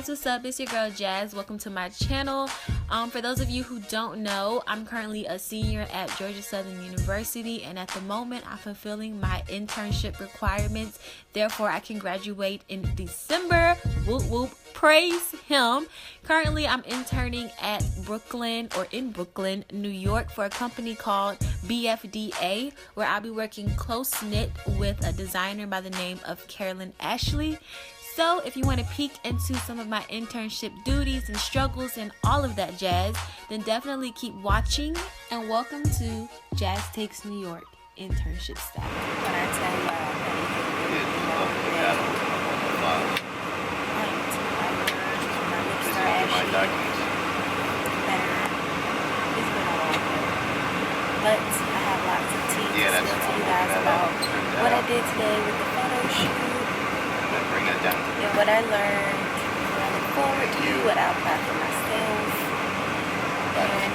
guys, what's up? It's your girl Jazz. Welcome to my channel. For those of you who don't know, I'm currently a senior at Georgia Southern University, and at the moment I'm fulfilling my internship requirements. Therefore, I can graduate in December. Whoop whoop, praise him. Currently, I'm interning at in Brooklyn, New York, for a company called BFDA, where I'll be working close-knit with a designer by the name of Carolyn Ashley. So if you want to peek into some of my internship duties and struggles and all of that jazz, then definitely keep watching, and welcome to Jazz Takes New York internship style. When I tell y'all but I have lots of tea to spill to you guys about what I did today with the photo shoot. Bring it down. And what I learned, what I look forward to, what I'll apply for myself, and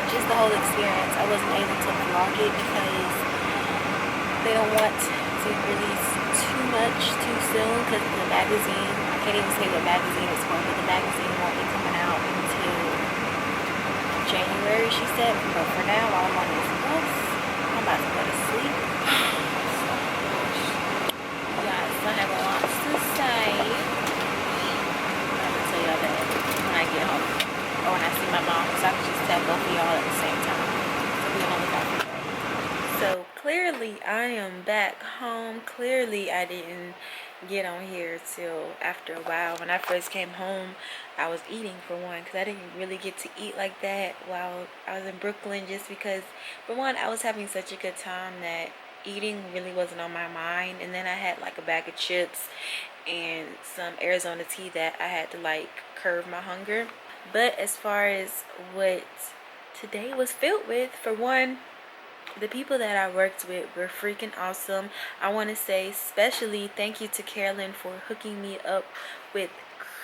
just the whole experience. I wasn't able to vlog it because they don't want to release too much too soon because the magazine, I can't even say what magazine it's for, but the magazine won't be coming out until January, she said. But for now, all I'm on is bus. I'm about to go to sleep. I have lots to say. I'm gonna tell y'all that when I get home or when I see my mom, so I can just tell both of y'all at the same time. So we don't look out for that. So clearly I am back home. Clearly I didn't get on here till after a while. When I first came home, I was eating, for one, because I didn't really get to eat like that while I was in Brooklyn, just because, for one, I was having such a good time that eating really wasn't on my mind. And then I had like a bag of chips and some Arizona tea that I had to like curb my hunger. But as far as what today was filled with, for one, the people that I worked with were freaking awesome. I want to say especially thank you to Carolyn for hooking me up with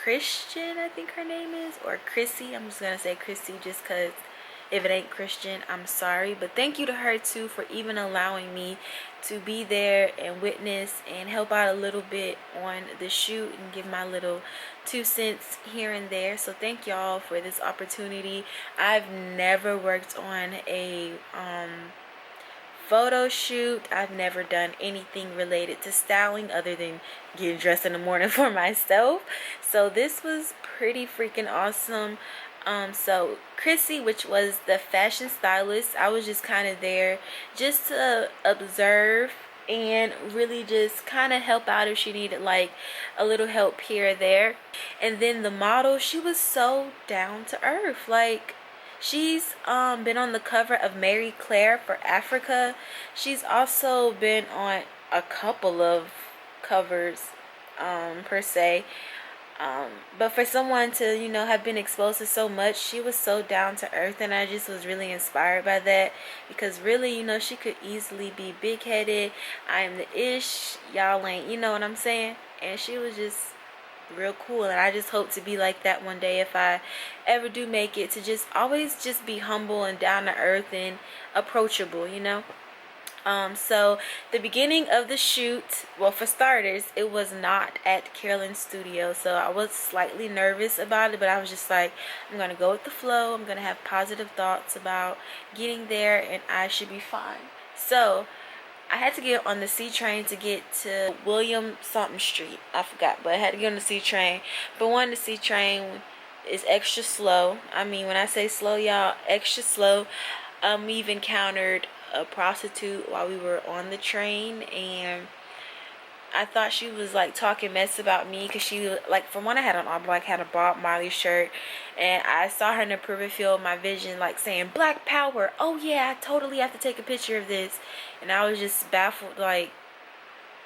Christian, I think her name is, or Chrissy. I'm just gonna say Chrissy just because if it ain't Christian, I'm sorry. But thank you to her too for even allowing me to be there and witness and help out a little bit on the shoot and give my little 2 cents here and there. So thank y'all for this opportunity. I've never worked on a photo shoot. I've never done anything related to styling other than getting dressed in the morning for myself. So this was pretty freaking awesome. So Chrissy, which was the fashion stylist, I was just kind of there just to observe and really just kind of help out if she needed like a little help here or there. And then the model, she was so down to earth. Like, she's been on the cover of Mary Claire for Africa. She's also been on a couple of covers per se. But for someone to, you know, have been exposed to so much, she was so down to earth, and I just was really inspired by that, because really, you know, she could easily be big-headed. I am the ish, y'all ain't, you know what I'm saying? And she was just real cool, and I just hope to be like that one day if I ever do make it, to just always just be humble and down to earth and approachable, you know. So the beginning of the shoot, well, for starters, it was not at Carolyn's studio, so I was slightly nervous about it, but I was just like, I'm gonna go with the flow. I'm gonna have positive thoughts about getting there, and I should be fine. So I had to get on the C train to get to William something street. I forgot, but I had to get on the C train. But one, the C train is extra slow. I mean, when I say slow, y'all, extra slow. We've encountered a prostitute while we were on the train, and I thought she was like talking mess about me because she, like, from when I had on all black, had a Bob Marley shirt, and I saw her in the peripheral field of my vision, like saying Black Power. Oh yeah, I totally have to take a picture of this. And I was just baffled, like,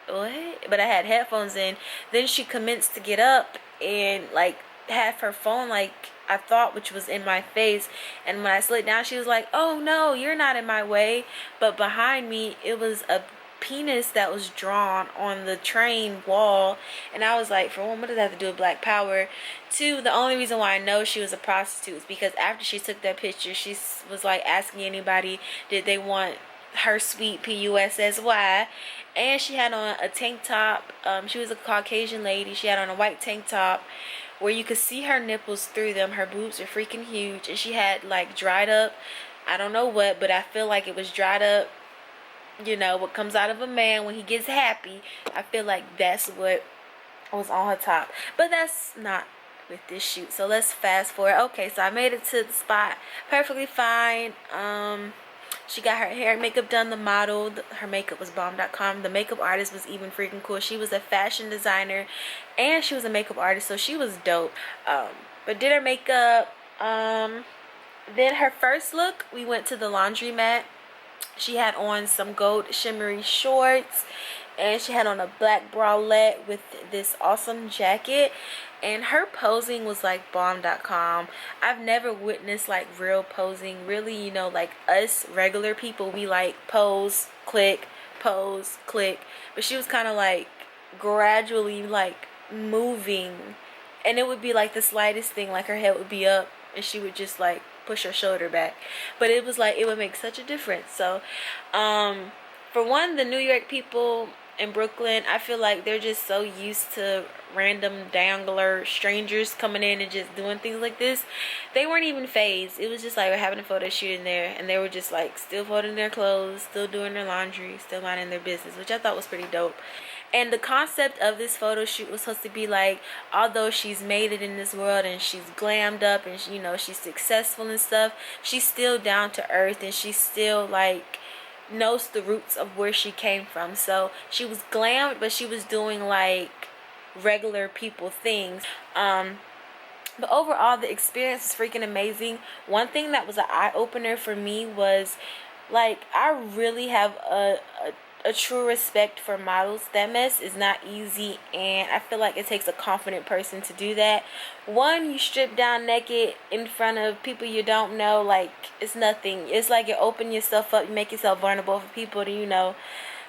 what? But I had headphones in. Then she commenced to get up and like have her phone, like, I thought, which was in my face, and when I slid down, she was like, oh no, you're not in my way. But behind me, it was a penis that was drawn on the train wall, and I was like, for one, what does that have to do with Black Power? Two, the only reason why I know she was a prostitute is because after she took that picture, she was like asking anybody did they want her sweet PUSSY. And she had on a tank top. She was a Caucasian lady. She had on a white tank top where you could see her nipples through them. Her boobs are freaking huge. And she had like dried up, I don't know what, but I feel like it was dried up, you know, what comes out of a man when he gets happy. I feel like that's what was on her top. But that's not with this shoot. So let's fast forward. Okay, so I made it to the spot perfectly fine. She got her hair and makeup done. The model, her makeup was bomb.com. The makeup artist was even freaking cool. She was a fashion designer and she was a makeup artist, so she was dope. But did her makeup. Then her first look, we went to the laundromat. She had on some gold shimmery shorts and she had on a black bralette with this awesome jacket, and her posing was like bomb.com. I've never witnessed like real posing. Really, you know, like us regular people, we like pose, click, pose, click. But she was kind of like gradually like moving, and it would be like the slightest thing, like her head would be up and she would just like push her shoulder back. But it was like, it would make such a difference. So for one, the New York people in Brooklyn, I feel like they're just so used to random dangler strangers coming in and just doing things like this. They weren't even phased. It was just like we're having a photo shoot in there, and they were just like still folding their clothes, still doing their laundry, still minding their business, which I thought was pretty dope. And the concept of this photo shoot was supposed to be like, although she's made it in this world and she's glammed up and you know, she's successful and stuff, she's still down to earth and she's still like knows the roots of where she came from. So she was glammed, but she was doing like regular people things. But overall, the experience was freaking amazing. One thing that was an eye-opener for me was like, I really have a true respect for models. That mess is not easy, and I feel like it takes a confident person to do that. One, you strip down naked in front of people you don't know, like it's nothing. It's like you open yourself up, you make yourself vulnerable for people to, you know,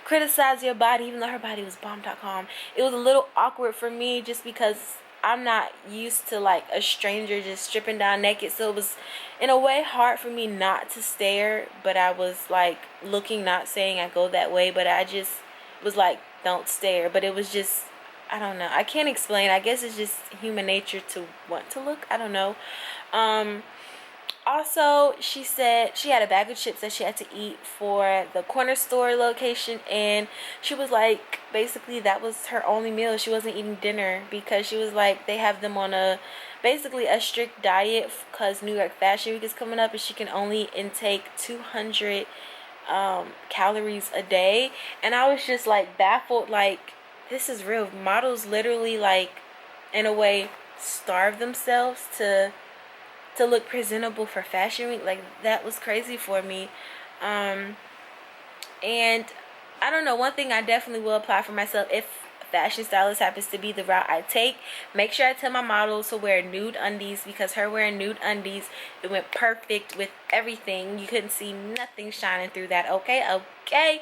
criticize your body, even though her body was bomb.com. It was a little awkward for me just because I'm not used to like a stranger just stripping down naked, so it was in a way hard for me not to stare, but I was like looking, not saying I go that way, but I just was like, don't stare. But it was just, I don't know, I can't explain. I guess it's just human nature to want to look. I don't know. Also, she said she had a bag of chips that she had to eat for the corner store location, and she was like, basically that was her only meal. She wasn't eating dinner because she was like, they have them on a basically a strict diet because New York Fashion Week is coming up and she can only intake 200 calories a day. And I was just like baffled, like this is real. Models literally like in a way starve themselves to look presentable for Fashion Week. Like that was crazy for me. And I don't know, one thing I definitely will apply for myself if fashion stylist happens to be the route I take, make sure I tell my models to wear nude undies, because her wearing nude undies, it went perfect with everything. You couldn't see nothing shining through that. Okay.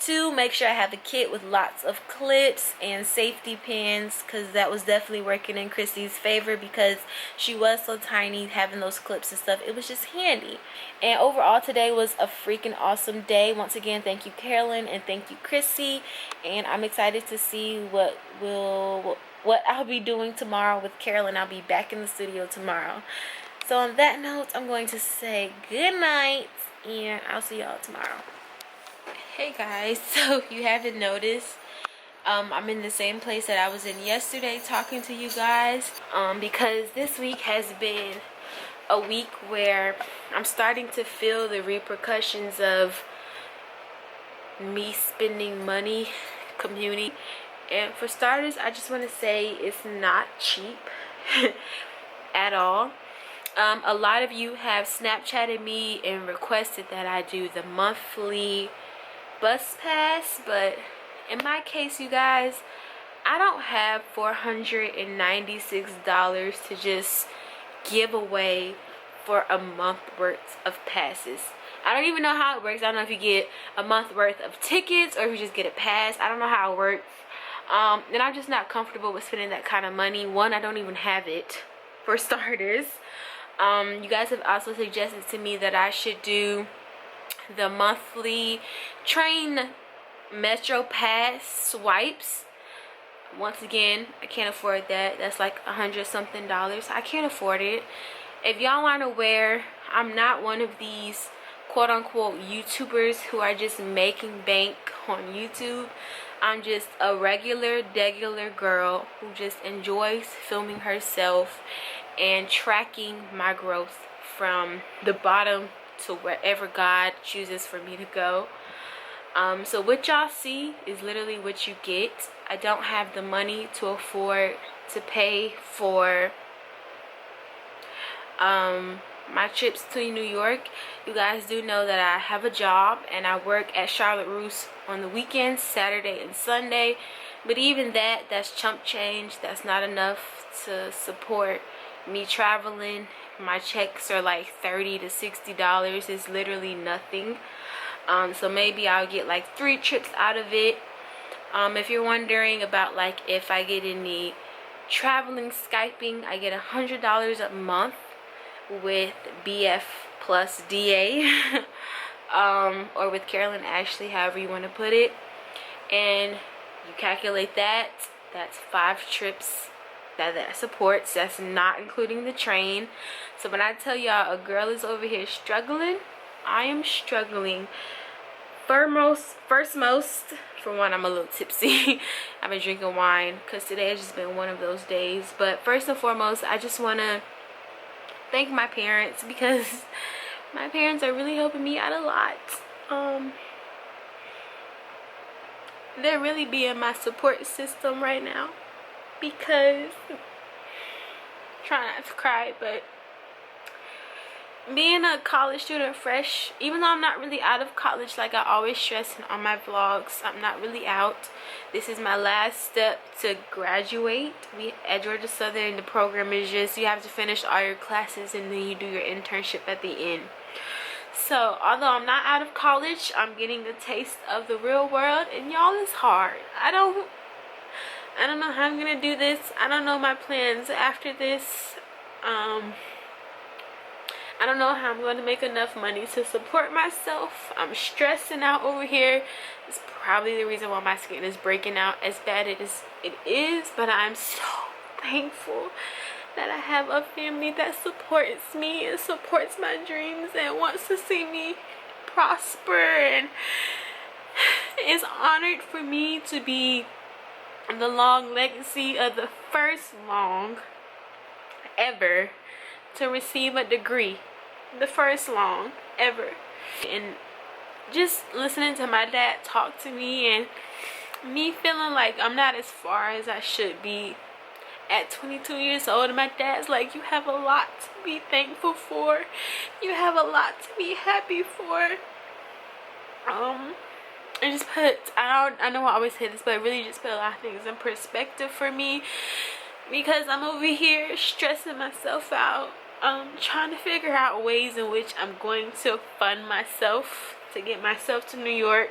Two, make sure I have a kit with lots of clips and safety pins, because that was definitely working in Christy's favor because she was so tiny. Having those clips and stuff, it was just handy. And overall, today was a freaking awesome day. Once again, thank you Carolyn and thank you Chrissy, and I'm excited to see what I'll be doing tomorrow with Carolyn. I'll be back in the studio tomorrow. So on that note, I'm going to say good night and I'll see y'all tomorrow. Hey guys, so you haven't noticed, I'm in the same place that I was in yesterday talking to you guys, because this week has been a week where I'm starting to feel the repercussions of me spending money commuting. And for starters, I just want to say it's not cheap at all. A lot of you have Snapchatted me and requested that I do the monthly bus pass, but in my case, you guys, I don't have $496 to just give away for a month worth of passes. I don't even know how it works. I don't know if you get a month worth of tickets or if you just get a pass. I don't know how it works. And I'm just not comfortable with spending that kind of money. One, I don't even have it, for starters. You guys have also suggested to me that I should do the monthly train Metro Pass swipes. Once again, I can't afford that. That's like $100 something. I can't afford it. If y'all aren't aware, I'm not one of these quote-unquote YouTubers who are just making bank on YouTube. I'm just a regular girl who just enjoys filming herself and tracking my growth from the bottom to wherever God chooses for me to go. So what y'all see is literally what you get. I don't have the money to afford to pay for my trips to New York. You guys do know that I have a job and I work at Charlotte Russe on the weekends, Saturday and Sunday. But even that's chump change. That's not enough to support me traveling. My checks are like $30 to $60. It's literally nothing. So maybe I'll get like 3 trips out of it. If you're wondering about like if I get any traveling Skyping, I get $100 a month with BF plus DA or with Carolyn Ashley, however you want to put it. And you calculate that's 5 trips that supports. That's not including the train. So when I tell y'all a girl is over here struggling, I am struggling. For one, I'm a little tipsy. I've been drinking wine because today has just been one of those days. But first and foremost, I just want to thank my parents, because my parents are really helping me out a lot. They're really being my support system right now, because try not to cry, but being a college student fresh, even though I'm not really out of college, like I always stress on my vlogs, I'm not really out. This is my last step to graduate. We at Georgia Southern, the program is just you have to finish all your classes and then you do your internship at the end. So although I'm not out of college, I'm getting a taste of the real world, and y'all, it's hard. I don't know how I'm gonna do this. I don't know my plans after this. I don't know how I'm going to make enough money to support myself. I'm stressing out over here. It's probably the reason why my skin is breaking out as bad as it is. But I'm so thankful that I have a family that supports me and supports my dreams and wants to see me prosper, and is honored for me to be the long legacy of the first long ever to receive a degree. The first long ever. And just listening to my dad talk to me and me feeling like I'm not as far as I should be at 22 years old, and my dad's like, you have a lot to be thankful for, you have a lot to be happy for. It just put, I know I always say this, but it really just put a lot of things in perspective for me, because I'm over here stressing myself out, trying to figure out ways in which I'm going to fund myself to get myself to New York.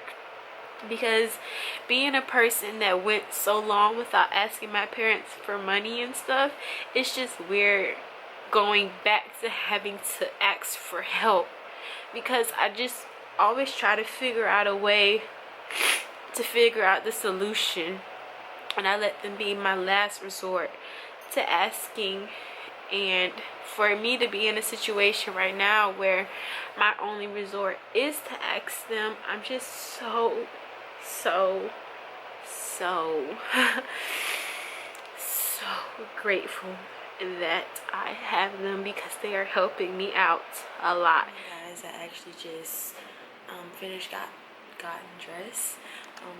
Because being a person that went so long without asking my parents for money and stuff, it's just weird going back to having to ask for help, because I just always try to figure out a way to figure out the solution, and I let them be my last resort to asking. And for me to be in a situation right now where my only resort is to ask them, I'm just so grateful that I have them, because they are helping me out a lot. Hey guys, I actually just finished gotten dressed.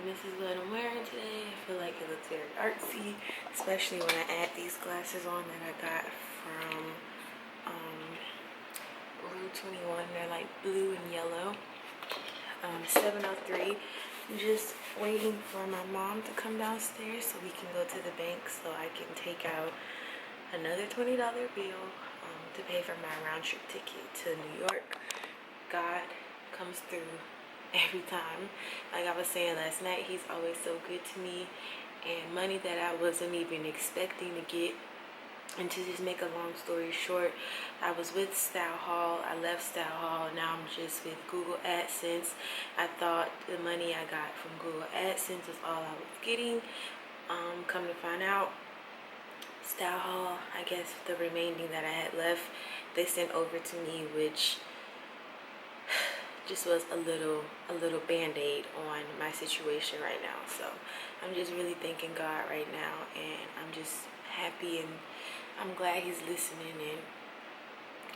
This is what I'm wearing today. I feel like it looks very artsy, especially when I add these glasses on that I got from Rue 21. They're like blue and yellow. 7:03. I'm just waiting for my mom to come downstairs so we can go to the bank so I can take out another $20 bill to pay for my round trip ticket to New York. God comes through every time. Like I was saying last night, he's always so good to me, and money that I wasn't even expecting to get And to just make a long story short, I was with Style Hall. I left Style Hall. Now I'm just with Google AdSense. I thought the money I got from Google AdSense was all I was getting. Come to find out, Style Hall, I guess the remaining that I had left, they sent over to me, which just was a little band-aid on my situation right now. So I'm just really thanking God right now, and I'm just happy, and I'm glad he's listening and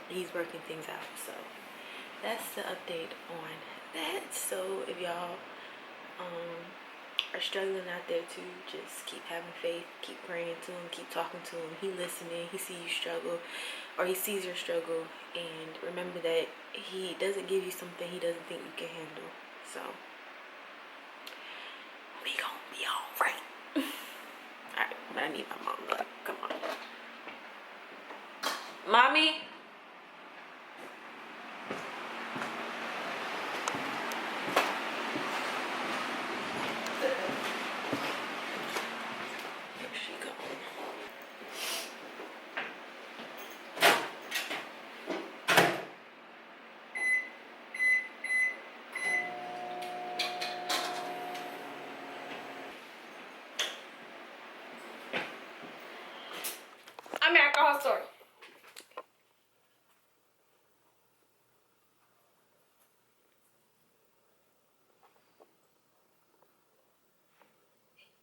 he's working things out. So that's the update on that. So if y'all are struggling out there too, just keep having faith, keep praying to him, keep talking to him. He listening, he sees you struggle, or he sees your struggle, and remember that he doesn't give you something he doesn't think you can handle. So we gonna be all right. All right, but I need my mom up. Come on, mommy. American Horror Story.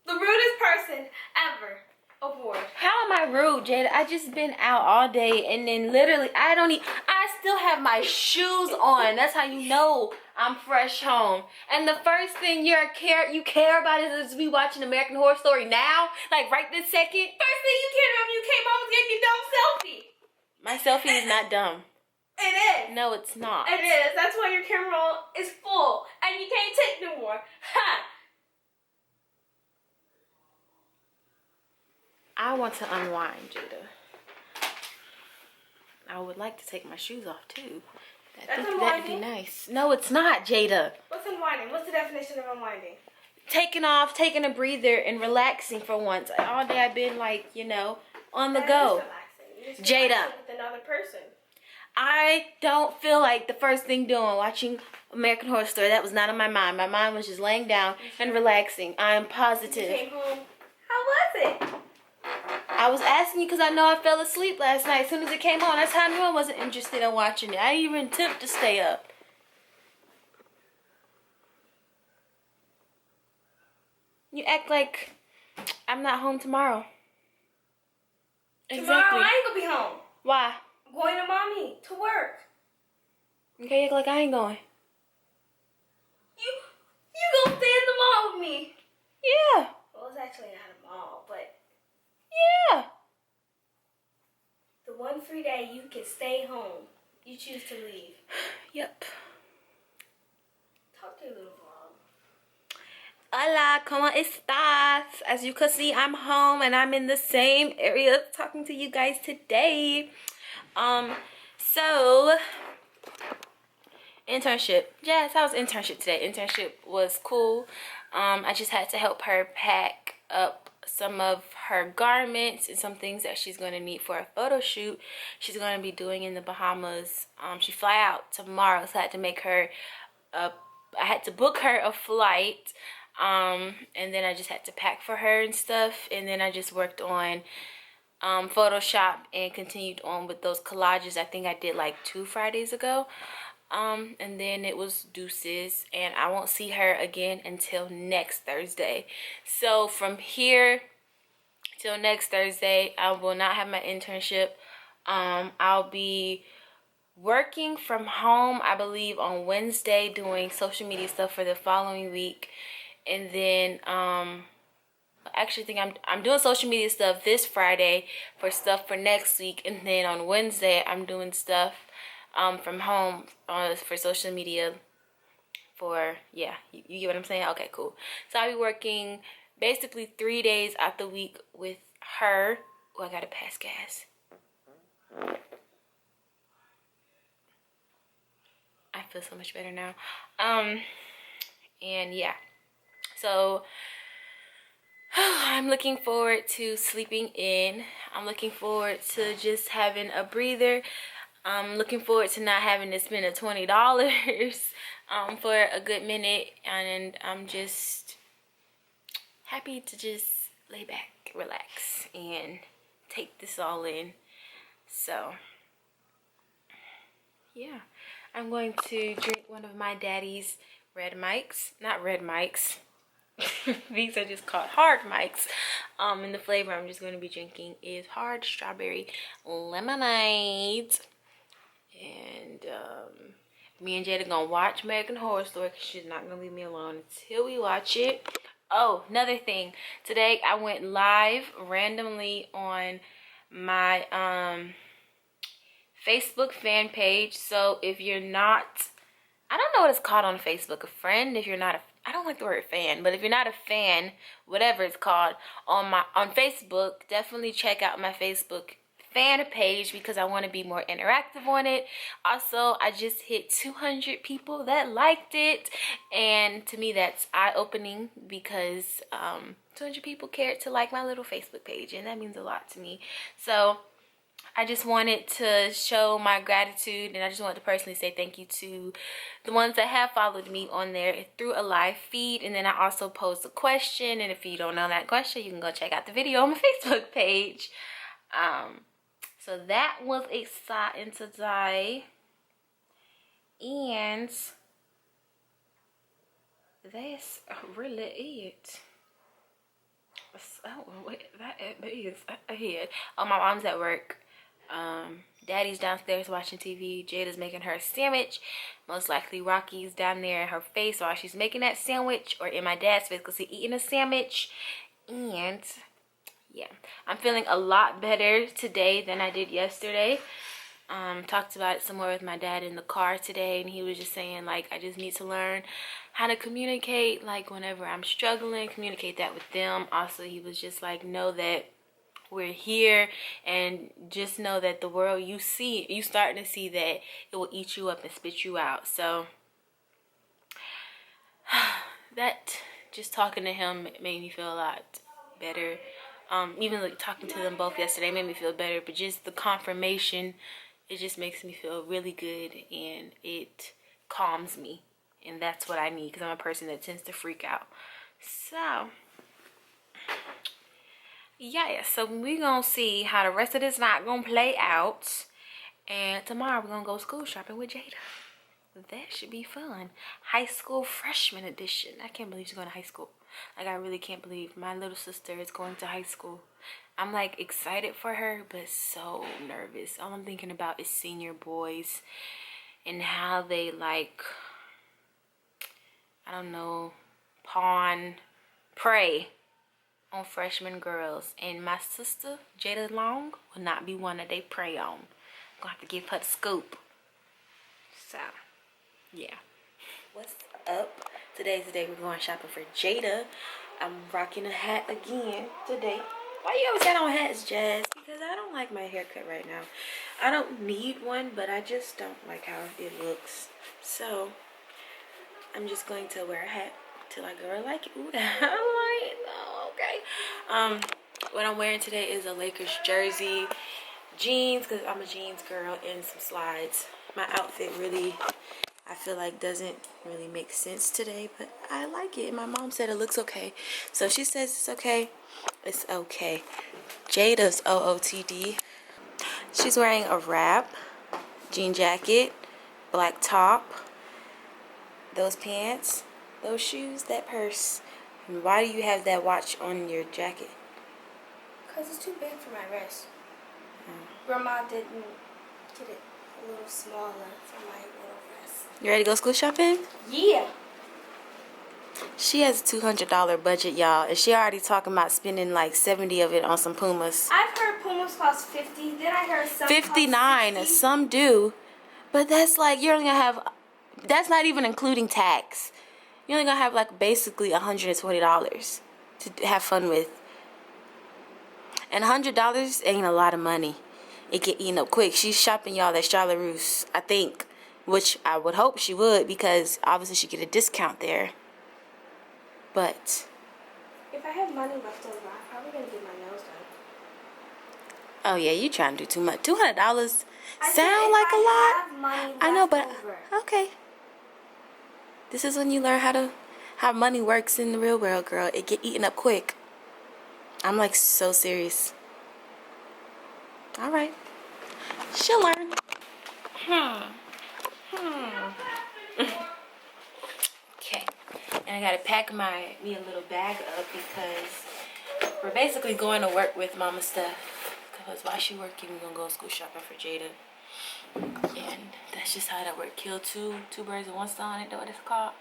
The rudest person ever. Award. How am I rude, Jada? I just been out all day, and then literally I still have my shoes on. That's how you know I'm fresh home. And the first thing you care about is we watching American Horror Story now? Like right this second? First thing you cared about when you came home was getting your dumb selfie. My selfie is not dumb. It is. No, it's not. It is. That's why your camera roll is full and you can't take no more. Ha! I want to unwind, Jada. I would like to take my shoes off too. I think that'd be nice. No, it's not, Jada. What's unwinding? What's the definition of unwinding? Taking off, taking a breather, and relaxing for once. All day I've been like, on the go. Jada. With another person. I don't feel like the first thing doing watching American Horror Story. That was not on my mind. My mind was just laying down and relaxing. I am positive. You came home. How was it? I was asking you because I know I fell asleep last night. As soon as it came on, that's how I knew I wasn't interested in watching it. I didn't even attempt to stay up. You act like I'm not home tomorrow. Tomorrow I ain't gonna be home. Why? I'm going to mommy to work. Okay, you act like I ain't going. You gonna stay in the mall with me? Yeah. Well, it's actually not a mall, but Yeah. the one free day you can stay home, you choose to leave. Yep. Talk to your little vlog. Hola, ¿cómo estás? As you can see, I'm home and I'm in the same area talking to you guys today. So internship. Yes, how was internship today? Internship was cool. I just had to help her pack up some of her garments and some things that she's going to need for a photo shoot she's going to be doing in the Bahamas. She fly out tomorrow, so I had to make her I had to book her a flight, and then I just had to pack for her and stuff, and then I just worked on Photoshop and continued on with those collages. I think I did like 2 Fridays ago. And then it was deuces, and I won't see her again until next Thursday. So from here till next Thursday, I will not have my internship. I'll be working from home, I believe, on Wednesday, doing social media stuff for the following week. And then I actually think I'm doing social media stuff this Friday for stuff for next week, and then on Wednesday I'm doing stuff from home for social media for, yeah, you get what I'm saying? Okay, cool. So I'll be working basically 3 days out the week with her. Oh, I gotta pass gas. I feel so much better now. And yeah, so I'm looking forward to sleeping in. I'm looking forward to just having a breather. I'm looking forward to not having to spend the $20 for a good minute, and I'm just happy to just lay back, relax, and take this all in. So yeah, I'm going to drink one of my daddy's red mics. Not red mics. These are just called hard mics. And the flavor I'm just going to be drinking is hard strawberry lemonade. And me and Jada gonna watch American Horror Story because she's not gonna leave me alone until we watch it. Oh, another thing. Today I went live randomly on my Facebook fan page. So if you're not, I don't know what it's called on Facebook, a friend. If you're not a, I don't like the word fan, but if you're not a fan, whatever it's called, on Facebook, definitely check out my Facebook fan page because I want to be more interactive on it. Also, I just hit 200 people that liked it, and to me that's eye-opening because 200 people cared to like my little Facebook page, and that means a lot to me. So I just wanted to show my gratitude, and I just wanted to personally say thank you to the ones that have followed me on there through a live feed. And then I also posed a question, and if you don't know that question, you can go check out the video on my Facebook page. So that was exciting today, and that's really it. So that is it. Oh, my mom's at work. Daddy's downstairs watching TV. Jada's making her a sandwich. Most likely Rocky's down there in her face while she's making that sandwich, or in my dad's face because he's eating a sandwich. And yeah, I'm feeling a lot better today than I did yesterday. Talked about it some more with my dad in the car today, and he was just saying, like, I just need to learn how to communicate, like, whenever I'm struggling, communicate that with them. Also, he was just like, know that we're here, and just know that the world you see, you starting to see that it will eat you up and spit you out. So that, just talking to him made me feel a lot better. Even like talking to them both yesterday made me feel better, but just the confirmation, it just makes me feel really good, and it calms me, and that's what I need because I'm a person that tends to freak out. So yeah, so we're gonna see how the rest of this night gonna play out, and tomorrow we're gonna go school shopping with Jada. That should be fun. High school freshman edition. I can't believe she's going to high school. Like, I really can't believe my little sister is going to high school. I'm like excited for her, but so nervous. All I'm thinking about is senior boys and how they, like, I don't know, prey on freshman girls. And my sister, Jada Long, will not be one that they prey on. I'm gonna have to give her the scoop. So yeah. What's up? Today's the day we're going shopping for Jada. I'm rocking a hat again today. Why you always got on hats, Jazz? Because I don't like my haircut right now. I don't need one, but I just don't like how it looks. So I'm just going to wear a hat till I go like it. Ooh, that light. Oh, okay. What I'm wearing today is a Lakers jersey, jeans, because I'm a jeans girl, and some slides. My outfit really, I feel like, doesn't really make sense today, but I like it. My mom said it looks okay, so she says it's okay. It's okay. Jada's OOTD. She's wearing a wrap, jean jacket, black top, those pants, those shoes, that purse. And why do you have that watch on your jacket? Because it's too big for my wrist. Grandma didn't get it a little smaller for my little wrist. You ready to go school shopping? Yeah. She has a $200 budget, y'all, and she already talking about spending like 70 of it on some Pumas. I've heard Pumas cost 50. Then I heard some 59, cost 60. some do, but that's like, you're only gonna have, that's not even including tax. You're only gonna have like basically $120 to have fun with. And $100 ain't a lot of money. It get eaten up quick. She's shopping, y'all, at Charlotte Russe, I think, which I would hope she would, because obviously she get a discount there. But if I have money left over, I'm probably gonna get my nails Oh yeah, you trying to do too much. $200 I said sound if like a lot. have money I know, but left over. okay. This is when you learn how money works in the real world, girl. It get eaten up quick. I'm like so serious. All right, she'll learn. Okay, and I gotta pack me a little bag up because we're basically going to work with Mama stuff. Because while she working, we're gonna go school shopping for Jada, and that's just how that work. Kill two birds with one stone. Ain't that what it's called?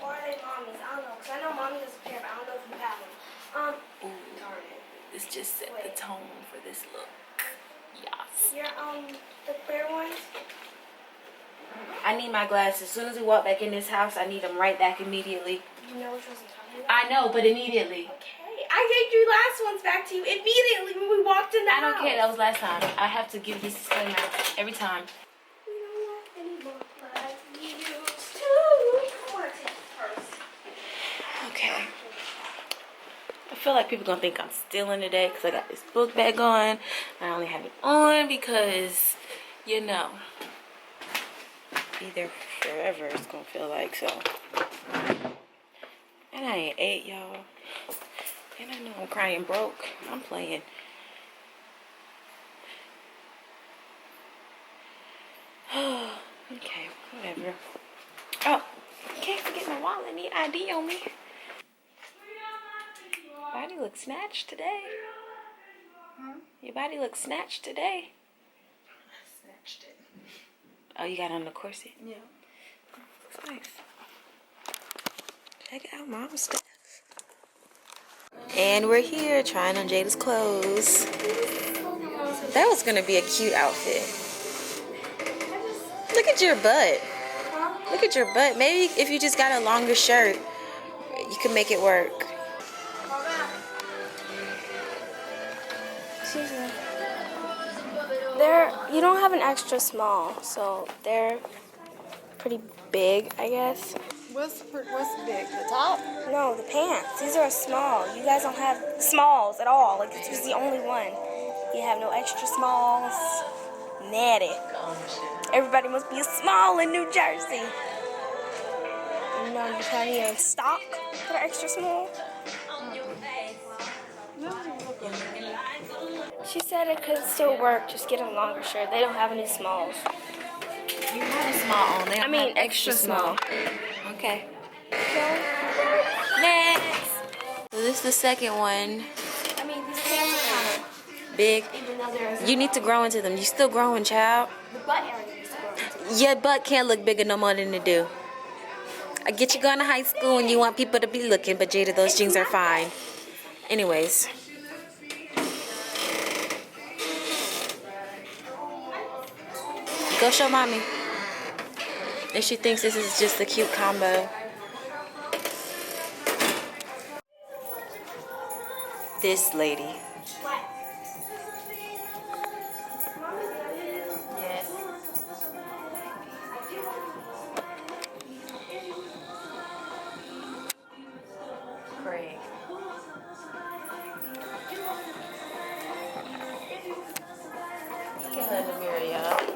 Or are they mommy's? I don't know, because I know mommy has a pair, but I don't know if you have them. Ooh, Darn it. this just set the tone for this look. Yes. Your, the clear ones? I need my glasses. As soon as we walk back in this house, I need them right back immediately. You know which ones I'm talking about? I know, but immediately. Okay. I gave your last ones back to you immediately when we walked in the house. I don't care. That was last time. I have to give this disclaimer every time. We don't want anymore like we used to. I want to take it first. Okay. I feel like people gonna think I'm stealing today because I got this book bag on. I only have it on because, you know, either forever it's gonna feel like so. And I ain't ate, y'all. And I know I'm crying broke. I'm playing. Okay, whatever. Oh, can't forget my wallet. I need ID on me. Body looks snatched today. Your body looks snatched today. I snatched it. Oh, you got on the corset? Yeah. Looks nice. Check out Mom's stuff. And we're here trying on Jada's clothes. That was gonna be a cute outfit. Look at your butt. Look at your butt. Maybe if you just got a longer shirt, you could make it work. Excuse me. You don't have an extra small, so they're pretty big, I guess. What's big? The top? No, the pants. These are small. You guys don't have smalls at all. Like, this was the only one. You have no extra smalls. Natty. Everybody must be a small in New Jersey. You know, you have any in stock that are extra small? She said it could still work. Just get a longer shirt. They don't have any smalls. You have a small on. They don't have extra small. Okay. Next. So this is the second one. I mean, these pants are kind of Big. even though they're You need to grow into them. You still growing, child. the butt area needs to grow into. Your butt can't look bigger no more than it do. I get you going to high school and you want people to be looking, but Jada, those jeans are fine. Anyways. Go show mommy. And she thinks this is just a cute combo. This lady. Yes. Craig. Look at her in the mirror, y'all.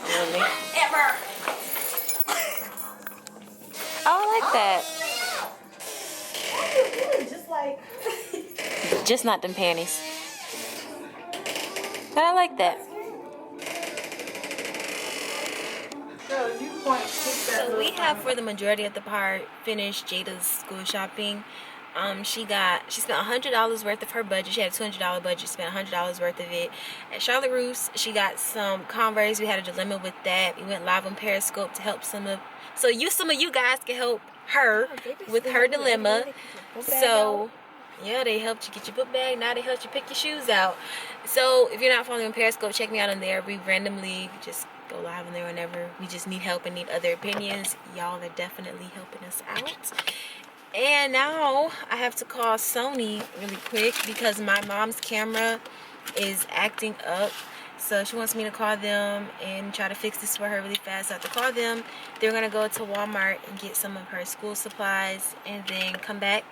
Really? Ever. I like that. Just like. Just not them panties. But I like that. So you point to that. So we have, for the majority of the part, finished Jada's school shopping. She spent $100 worth of her budget. She had a $200 budget, spent $100 worth of it. At Charlotte Russe, she got some Converse. We had a dilemma with that. We went live on Periscope to help some of you guys can help her with her dilemma. So yeah, they helped you get your book bag. Now they helped you pick your shoes out. So if you're not following on Periscope, check me out on there. We randomly just go live on there whenever we just need help and need other opinions. Y'all are definitely helping us out. And now I have to call Sony really quick because my mom's camera is acting up. So she wants me to call them and try to fix this for her really fast. So I have to call them. They're gonna go to Walmart and get some of her school supplies, and then come back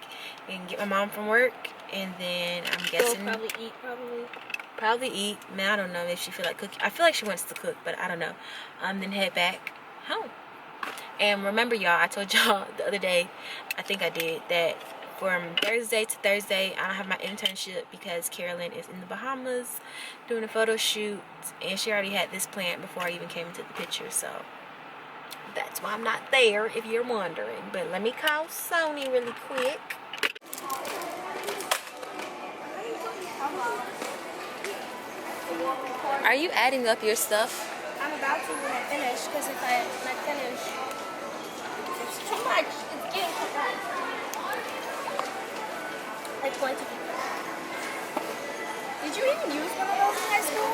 and get my mom from work, and then I'm guessing probably eat. Man, I don't know if she feel like cooking. I feel like she wants to cook, but I don't know. Then head back home. And remember, y'all, I told y'all the other day, I think I did, that from Thursday to Thursday, I don't have my internship because Carolyn is in the Bahamas doing a photo shoot, and she already had this planned before I even came into the picture, so that's why I'm not there, if you're wondering. But let me call Sony really quick. Are you adding up your stuff? I'm about to when I finish, because if I finish, it's too much. It's getting too much. Like 20 people. Did you even use one of those in high school?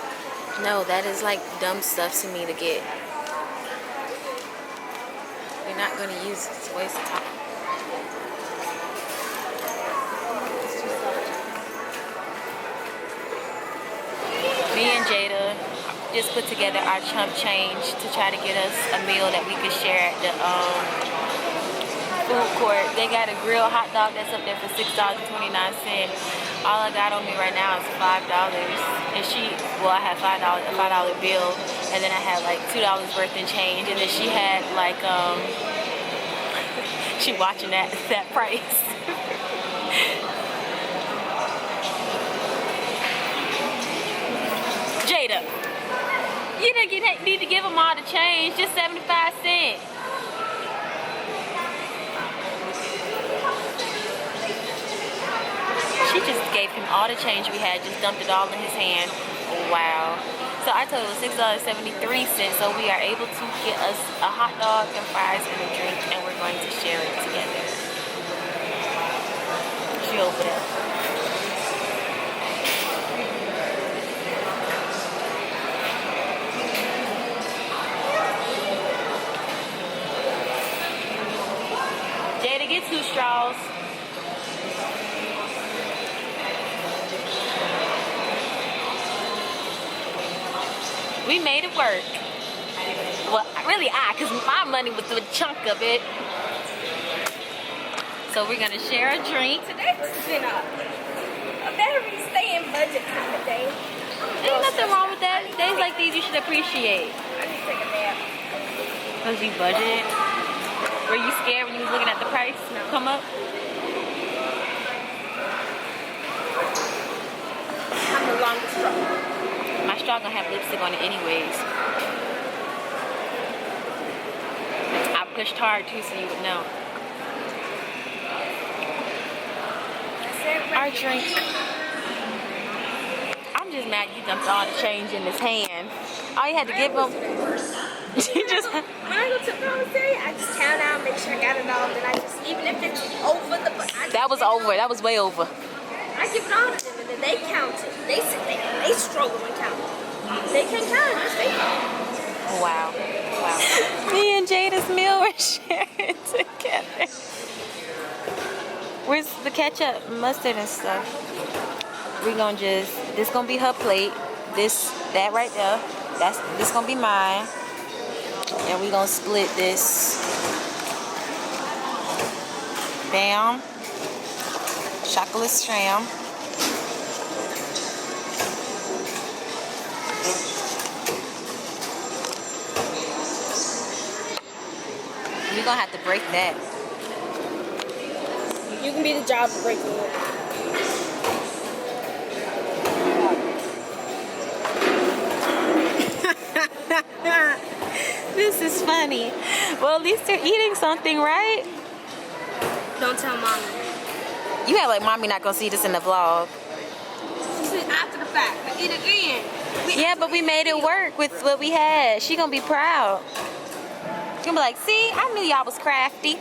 No, that is like dumb stuff to me to get. You're not going to use it. It's a waste of time. Me and Jada just put together our chump change to try to get us a meal that we could share at the food court. They got a grilled hot dog that's up there for $6.29. All I got on me right now is $5, and I had a $5 bill, and then I had like $2 worth in change, and then she had like she watching that price. Jada, you didn't need to give them all the change, just 75 cents. She just gave him all the change we had, just dumped it all in his hand. Wow. So I told her it was $6.73, so we are able to get us a hot dog and fries and a drink, and we're going to share it together. She over there. Jada, get 2 straws. We made it work. Well, really because my money was a chunk of it. So we're gonna share a drink. Today's been a very stay in budget kind of day. Ain't nothing wrong with that. Days like these you should appreciate. I need to take a nap. Cause you budgeted. Were you scared when you was looking at the price come up? I'm the longest straw. My straw gonna have lipstick on it anyways. I pushed hard too, so you would know. Our drink. I'm just mad you dumped all the change in his hand. All you had to give him. You just. When I go to the commissary, I just count out, make sure I got it all, then I just, even if it's over the. That was over. That was way over. I give it all to them, and then they count it. They sit there and they struggle and count it. They can't count it, just they count. Wow. Wow. Me and Jada's meal were sharing together. Where's the ketchup, mustard, and stuff? We're gonna this gonna be her plate. That right there. This gonna be mine. And we gonna split this. Bam. Chocolate sham. You're gonna have to break that. You can be the job of breaking it. This is funny. Well, at least they're eating something, right? Don't tell mommy. You have like mommy not gonna see this in the vlog. She said after the fact, but eat again. Yeah, but we made it work with what we had. She gonna be proud. She gonna be like, see, I knew y'all was crafty.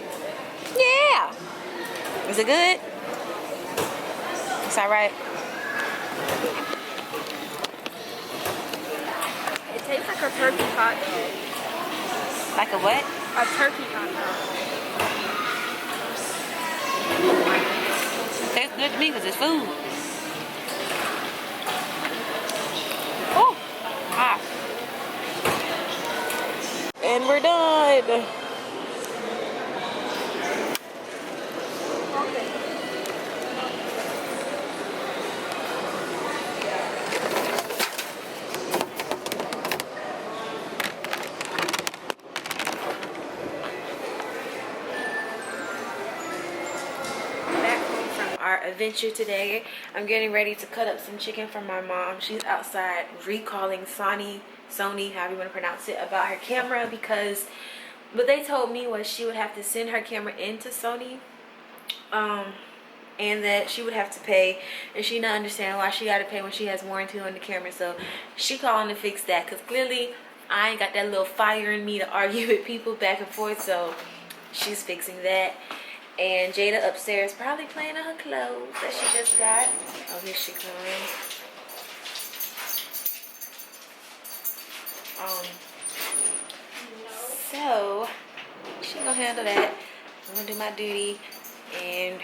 Yeah. Is it good? It's alright. It tastes like a turkey hot dog. Like a what? A turkey hot dog. Tastes good to me because it's food. Oh, And we're done. Back home from our adventure today. I'm getting ready to cut up some chicken for my mom. She's outside recalling Sony, however you want to pronounce it, about her camera, because what they told me was she would have to send her camera into Sony, and that she would have to pay, and she not understanding why she got to pay when she has warranty on the camera. So she calling to fix that, because clearly I ain't got that little fire in me to argue with people back and forth. So she's fixing that. And Jada upstairs probably playing on her clothes that she just got. Oh, here she comes. So she gonna handle that. I'm gonna do my duty and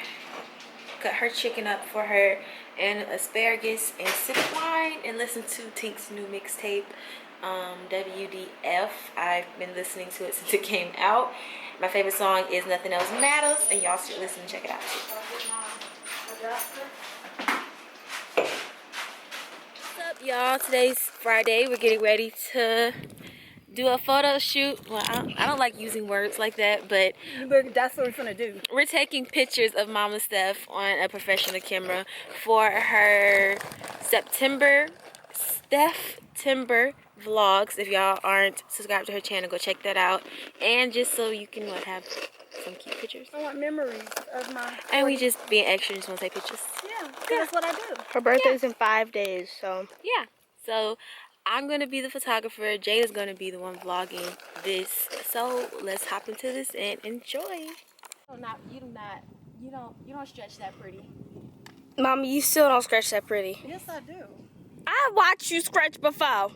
cut her chicken up for her, and asparagus, and sip wine and listen to Tink's new mixtape, WDF. I've been listening to it since it came out. My favorite song is Nothing Else Matters, and y'all should listen and check it out too. What's up, y'all? Today's Friday. We're getting ready to do a photo shoot. Well, I don't like using words like that, but That's what we're gonna do. we're taking pictures of Mama Steph on a professional camera for her September vlogs. If y'all aren't subscribed to her channel, go check that out. And just so you can have some cute pictures. I want memories of my. And we just being extra, just want to take pictures. Yeah, that's what I do. Her birthday's in 5 days, so. Yeah. So I'm gonna be the photographer. Jada's gonna be the one vlogging this. So let's hop into this and enjoy. You don't stretch that pretty. Mom, you still don't scratch that pretty. Yes, I do. I watched you scratch before.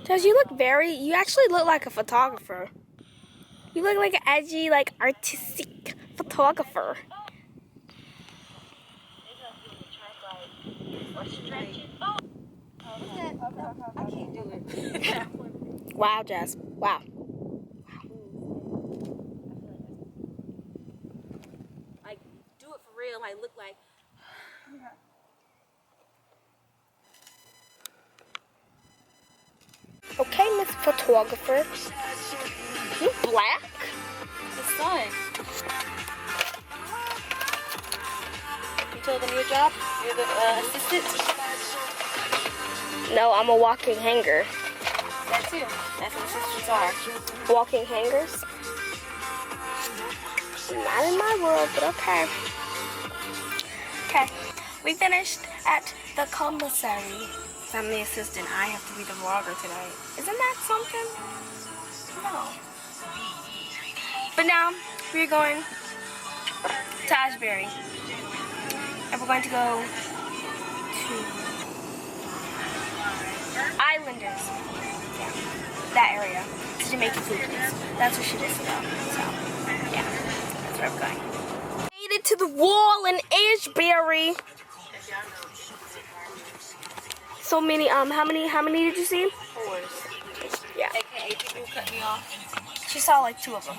Does you actually look like a photographer. You look like an edgy, like artistic photographer. I can't do it. Wow, Jazz. Wow. Like, do it for real. Like, look like. Okay, Miss Photographer. You black? The sun. You told them your job? You're the assistant? No, I'm a walking hanger. That too. That's what assistants are. Walking hangers? Not in my world, but okay. Okay, we finished at the commissary. I'm the assistant. I have to be the vlogger tonight. Isn't that something? No. But now, we're going to Ashbury. And we're going to go to Islanders. Yeah, that area. To Jamaican food place. That's where she lives now. So, yeah, that's where we're going. Made it to the wall in Ashbury. So many, how many did you see? 4. Yeah. AKA people who cut me off. She saw like 2 of them.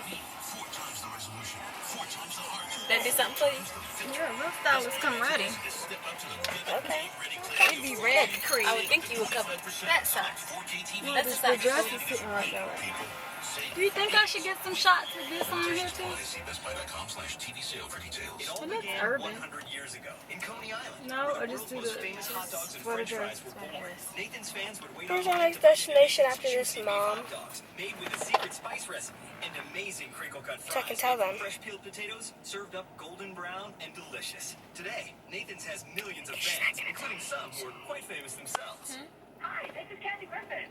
That did something for you? You're a real stylist. Come ready. Okay. It'd be red cream. I would think you would cover that side. That's the The side. dress is sitting right there. Do you think I should get some shots of this on here too? It looks urban. No, or just do the for the dress. Where's our next destination after this, Mom? Made with a secret spice recipe and amazing crinkle cut fries. So I can tell them. Fresh peeled potatoes served up golden brown and delicious. Today, Nathan's has millions of fans, including some who are quite famous themselves. Hi, this is Kathy Griffin.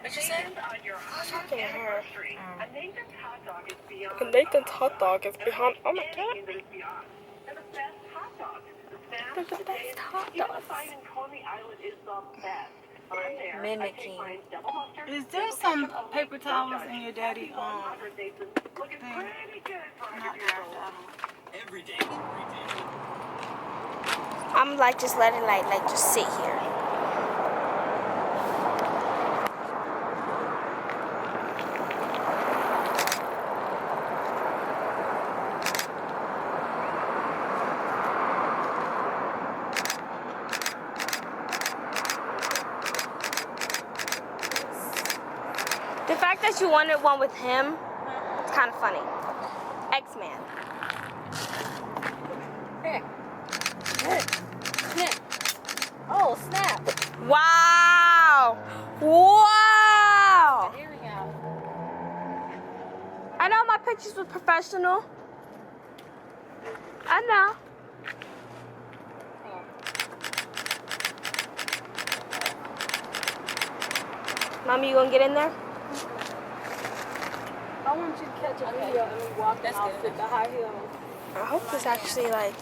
What you say? Congratulations on your Talking to her. anniversary. A Nathan's hot dog is beyond. Nathan's hot dog is behind. Oh my god. Anything that is beyond. They're the best hot dogs. The They're the snaps, best hot even the dogs. sign in Coney Island is the best. I'm there. Mimicking. I take my double mustard. Is there some paper towels in your daddy Looking thing? pretty good for Not 100 years dried old. out. Every day, retail. I'm like just letting like just sit here. The fact that you wanted one with him, it's kind of funny. X-Man. Snap. Oh, snap. Wow! Wow! Earring out. I know my pictures were professional. I know. Mommy, you gonna get in there? I want you to catch a video of me walking That's off good. with the high heels. I hope it's actually like,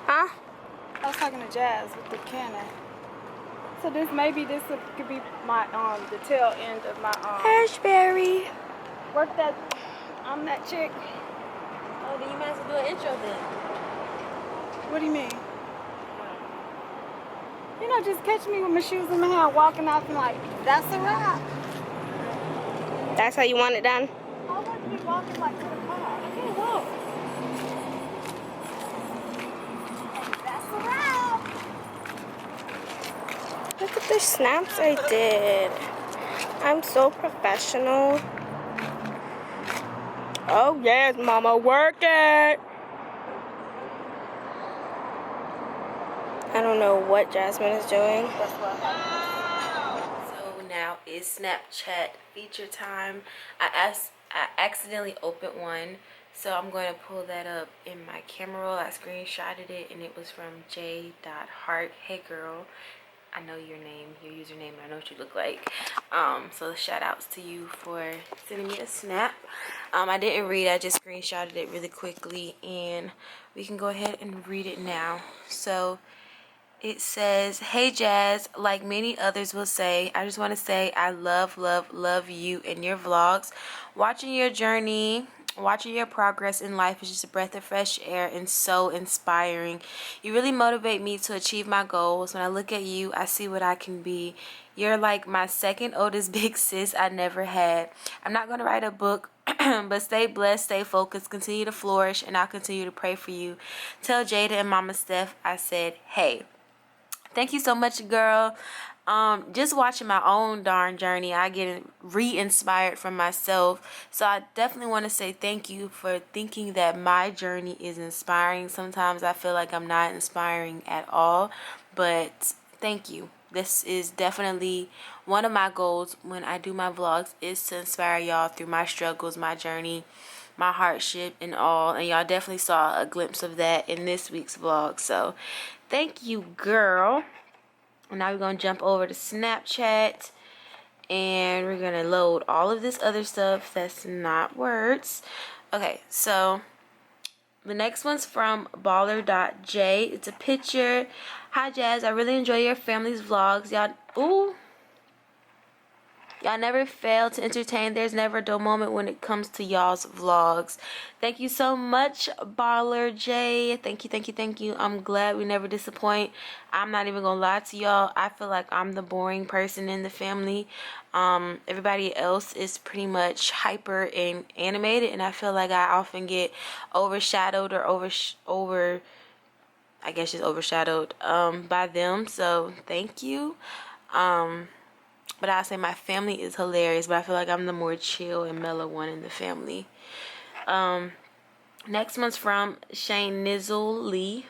huh? I was talking to Jazz with the cannon. So this could be my the tail end of my Ashberry. work that I'm that chick. Oh, then you might as well do an intro then. What do you mean? You know, just catch me with my shoes in my hand walking off and like, that's a wrap. That's how you want it done? I want to be walking like to the car. Okay, walk. And that's a wrap. Look at the snaps I did. I'm so professional. Oh yes, mama, work it. I don't know what Jasmine is doing. So now is Snapchat feature time. I accidentally opened one, so I'm going to pull that up in my camera roll. I screenshotted it, and it was from j.hart. Hey girl, I know your name, your username, and I know what you look like. So shout outs to you for sending me a snap. I didn't read, I just screenshotted it really quickly, and we can go ahead and read it now. So it says, hey Jazz, like many others will say, I just want to say I love you and your vlogs. Watching your journey, watching your progress in life is just a breath of fresh air and so inspiring. You really motivate me to achieve my goals. When I look at you, I see what I can be. You're like my second oldest big sis I never had. I'm not going to write a book, but stay blessed, stay focused, continue to flourish, and I'll continue to pray for you. Tell Jada and Mama Steph I said, hey. Thank you so much, girl. Just watching my own darn journey, I get re-inspired from myself. So I definitely want to say thank you for thinking that my journey is inspiring. Sometimes I feel like I'm not inspiring at all, but thank you. This is definitely one of my goals when I do my vlogs, is to inspire y'all through my struggles, my journey, my hardship and all, and y'all definitely saw a glimpse of that in this week's vlog. So thank you, girl. And now we're gonna jump over to Snapchat, and we're gonna load all of this other stuff that's not words. Okay, so the next one's from baller.j. It's a picture. Hi Jazz, I really enjoy your family's vlogs. Y'all never fail to entertain. There's never a dull moment when it comes to y'all's vlogs. Thank you so much, Baller J. Thank you. I'm glad we never disappoint. I'm not even gonna lie to y'all. I feel like I'm the boring person in the family. Everybody else is pretty much hyper and animated, and I feel like I often get overshadowed or overshadowed by them. So thank you. But I say my family is hilarious, but I feel like I'm the more chill and mellow one in the family. Next one's from Shane Nizzle Lee,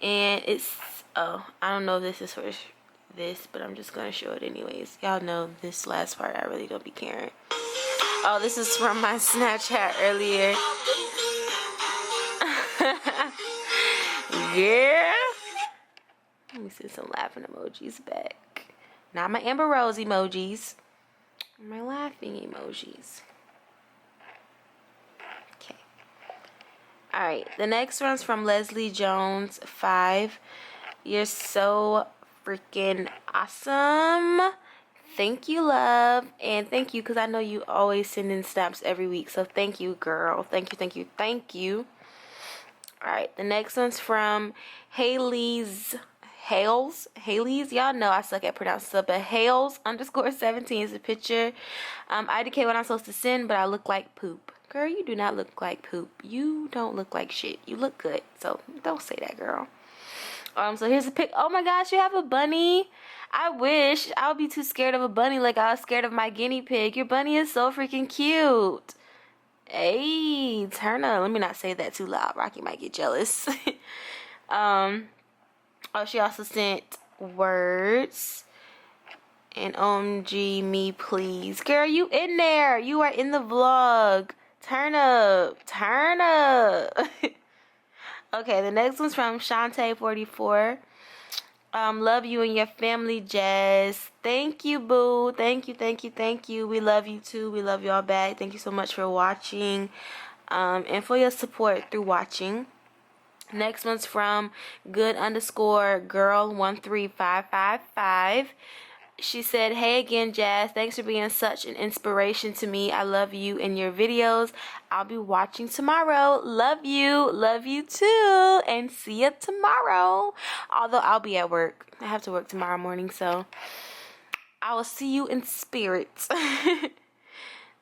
and it's, I don't know if this is for this, but I'm just gonna show it anyways. Y'all know this last part I really don't be caring. Oh, this is from my Snapchat earlier. Yeah. Let me send some laughing emojis back. Not my Amber Rose emojis. My laughing emojis. Okay. Alright. The next one's from Leslie Jones 5. You're so freaking awesome. Thank you, love. And thank you, because I know you always send in snaps every week. So thank you, girl. Thank you, thank you, thank you. All right, the next one's from Hales. Y'all know I suck at pronouncing stuff, but Hales _17 is the picture. I indicate what I'm supposed to send, but I look like poop. Girl, you do not look like poop. You don't look like shit. You look good, so don't say that, girl. So here's a pic. Oh my gosh, you have a bunny. I wish. I would be too scared of a bunny like I was scared of my guinea pig. Your bunny is so freaking cute. Hey, turn up. Let me not say that too loud. Rocky might get jealous. Oh, she also sent words. And OMG me, please. Girl, you in there. You are in the vlog. Turn up. Turn up. Okay, the next one's from Shantae44. Love you and your family, Jazz. Thank you, boo. Thank you, thank you, thank you. We love you too. We love y'all back. Thank you so much for watching. And for your support through watching. Next one's from good_girl13555. She said, hey again, Jazz. Thanks for being such an inspiration to me. I love you and your videos. I'll be watching tomorrow. Love you. Love you too. And see you tomorrow. Although I'll be at work. I have to work tomorrow morning, so I will see you in spirit.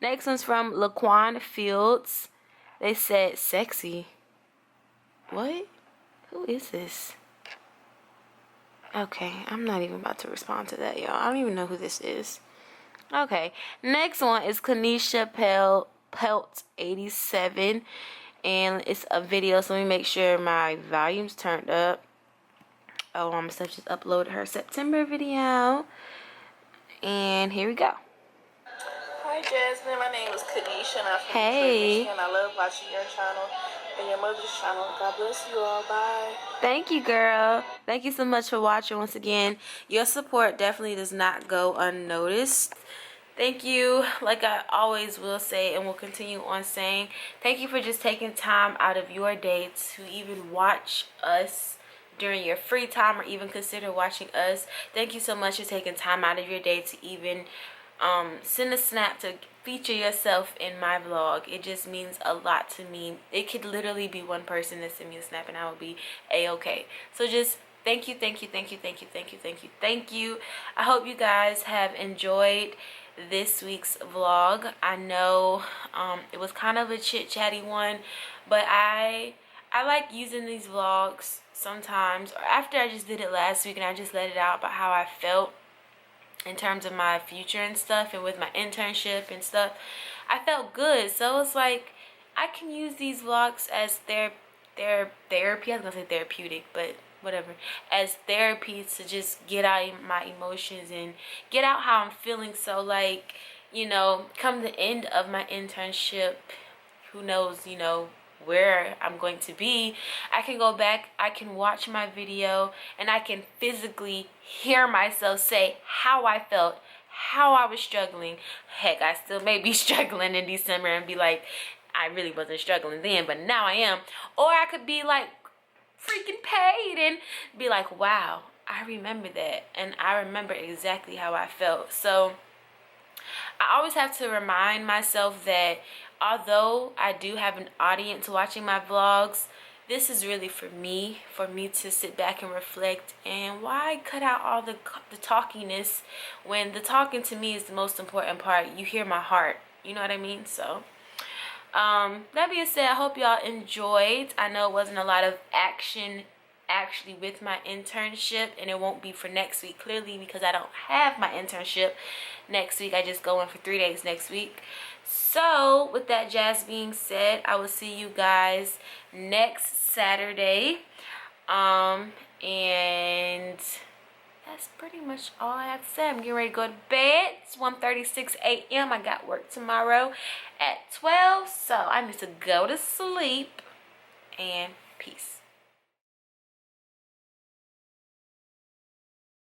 Next one's from Laquan Fields. They said, sexy. What? Who is this? Okay, I'm not even about to respond to that, y'all. I don't even know who this is. Okay, next one is Kanisha Pelt 87, and it's a video, so let me make sure my volume's turned up. Oh, I'm just uploaded her September video, and here we go. Hi Jasmine, my name is Kanisha and I'm from Hey. Detroit, Michigan. I love watching your channel and your mother's channel. God bless you all. Bye. Thank you, girl. Thank you so much for watching once again. Your support definitely does not go unnoticed. Thank you, like I always will say and will continue on saying, thank you for just taking time out of your day to even watch us during your free time or even consider watching us. Thank you so much for taking time out of your day to even send a snap to feature yourself in my vlog. It just means a lot to me. It could literally be one person that sent me a snap and I will be a-okay. So just thank you, thank you, thank you, thank you, thank you, thank you, thank you. I hope you guys have enjoyed this week's vlog. I know it was kind of a chit-chatty one, but I like using these vlogs sometimes, or after I just did it last week and I just let it out about how I felt in terms of my future and stuff, and with my internship and stuff. I felt good, so it's like I can use these vlogs as their therapy. I was gonna say therapeutic, but whatever, as therapy to just get out my emotions and get out how I'm feeling. So like, you know, come the end of my internship, who knows, you know, where I'm going to be, I can go back, I can watch my video, and I can physically hear myself say how I felt, how I was struggling. Heck, I still may be struggling in December and be like, I really wasn't struggling then, but now I am. Or I could be like freaking paid and be like, wow, I remember that, and I remember exactly how I felt. So I always have to remind myself that although I do have an audience watching my vlogs, this is really for me to sit back and reflect. And why cut out all the talkiness when the talking to me is the most important part? You hear my heart, you know what I mean? So that being said, I hope y'all enjoyed. I know it wasn't a lot of action actually with my internship, and it won't be for next week, clearly, because I don't have my internship next week. I just go in for 3 days next week. So with that jazz being said, I will see you guys next Saturday, and that's pretty much all I have to say. I'm getting ready to go to bed. It's 1:36 a.m. I got work tomorrow at 12, so I need to go to sleep, and peace.